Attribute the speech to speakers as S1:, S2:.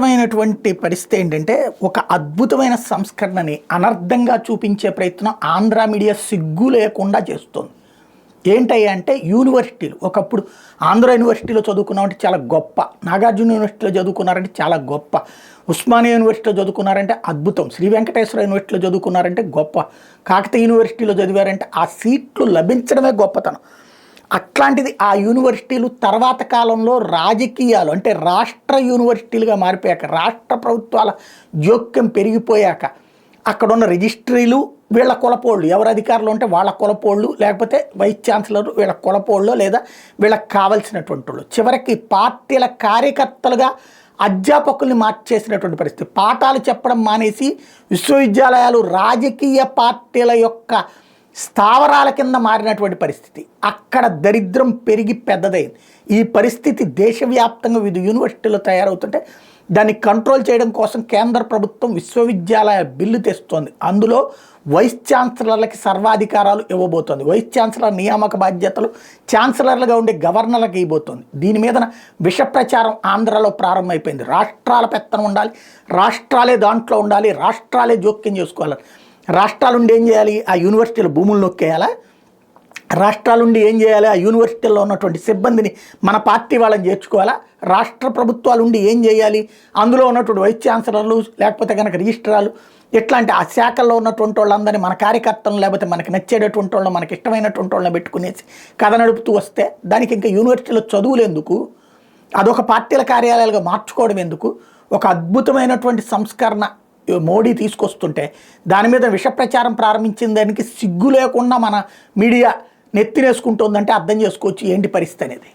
S1: మైనటువంటి పరిస్థితి ఏంటంటే ఒక అద్భుతమైన సంస్కరణని అనర్థంగా చూపించే ప్రయత్నం ఆంధ్ర మీడియా సిగ్గు లేకుండా చేస్తుంది. ఏంటయ్యా అంటే యూనివర్సిటీలు ఒకప్పుడు ఆంధ్ర యూనివర్సిటీలో చదువుకున్నామంటే చాలా గొప్ప, నాగార్జున యూనివర్సిటీలో చదువుకున్నారంటే చాలా గొప్ప, ఉస్మానియా యూనివర్సిటీలో చదువుకున్నారంటే అద్భుతం, శ్రీ వెంకటేశ్వర యూనివర్సిటీలో చదువుకున్నారంటే గొప్ప, కాకతీయ యూనివర్సిటీలో చదివారంటే ఆ సీట్లు లభించడమే గొప్పతనం. అట్లాంటిది ఆ యూనివర్సిటీలు తర్వాత కాలంలో రాజకీయాలు అంటే రాష్ట్ర యూనివర్సిటీలుగా మారిపోయాక, రాష్ట్ర ప్రభుత్వాల జోక్యం పెరిగిపోయాక అక్కడున్న రిజిస్ట్రీలు వీళ్ళ కులపోళ్ళు, ఎవరు అధికారులు ఉంటే వాళ్ళ కులపోళ్ళు, లేకపోతే వైస్ ఛాన్సలర్ వీళ్ళ కులపోళ్ళు, లేదా వీళ్ళకి కావలసినటువంటి వాళ్ళు, చివరికి పార్టీల కార్యకర్తలుగా అధ్యాపకుల్ని మార్చేసినటువంటి పరిస్థితి. పాఠాలు చెప్పడం మానేసి విశ్వవిద్యాలయాలు రాజకీయ పార్టీల యొక్క స్థావరాల కింద మారినటువంటి పరిస్థితి. అక్కడ దరిద్రం పెరిగి పెద్దదైంది. ఈ పరిస్థితి దేశవ్యాప్తంగా వివిధ యూనివర్సిటీలు తయారవుతుంటే దాన్ని కంట్రోల్ చేయడం కోసం కేంద్ర ప్రభుత్వం విశ్వవిద్యాలయ బిల్లు తెస్తోంది. అందులో వైస్ ఛాన్సలర్లకి సర్వాధికారాలు ఇవ్వబోతోంది. వైస్ ఛాన్సలర్ నియామక బాధ్యతలు ఛాన్సలర్లుగా ఉండే గవర్నర్లకు ఇవ్వబోతోంది. దీని మీద విష ప్రచారం ఆంధ్రాలో ప్రారంభమైపోయింది. రాష్ట్రాల పెత్తనం ఉండాలి, రాష్ట్రాలే దాంట్లో ఉండాలి, రాష్ట్రాలే జోక్యం చేసుకోవాలి. రాష్ట్రాలుండి ఏం చేయాలి? ఆ యూనివర్సిటీల భూములు నొక్కేయాలా? రాష్ట్రాలుండి ఏం చేయాలి? ఆ యూనివర్సిటీల్లో ఉన్నటువంటి సిబ్బందిని మన పార్టీ వాళ్ళని చేర్చుకోవాలా? రాష్ట్ర ప్రభుత్వాలు ఉండి ఏం చేయాలి? అందులో ఉన్నటువంటి వైస్ ఛాన్సలర్లు, లేకపోతే కనుక రిజిస్ట్రార్లు, ఇట్లాంటి ఆ శాఖల్లో ఉన్నటువంటి వాళ్ళందరినీ మన కార్యకర్తలను, లేకపోతే మనకి నచ్చేటటువంటి వాళ్ళని, మనకి ఇష్టమైనటువంటి వాళ్ళని పెట్టుకునేసి కథ నడుపుతూ వస్తే దానికి ఇంకా యూనివర్సిటీలో చదువులు ఎందుకు? అదొక పార్టీల కార్యాలయాలుగా మార్చుకోవడం ఎందుకు? ఒక అద్భుతమైనటువంటి సంస్కరణ మోడీ తీసుకొస్తుంటే దాని మీద విష ప్రచారం ప్రారంభించిన దానికి సిగ్గు లేకుండా మన మీడియా నెత్తినేసుకుంటుందంటే అర్థం చేసుకోవచ్చు ఏంటి పరిస్థితి అనేది.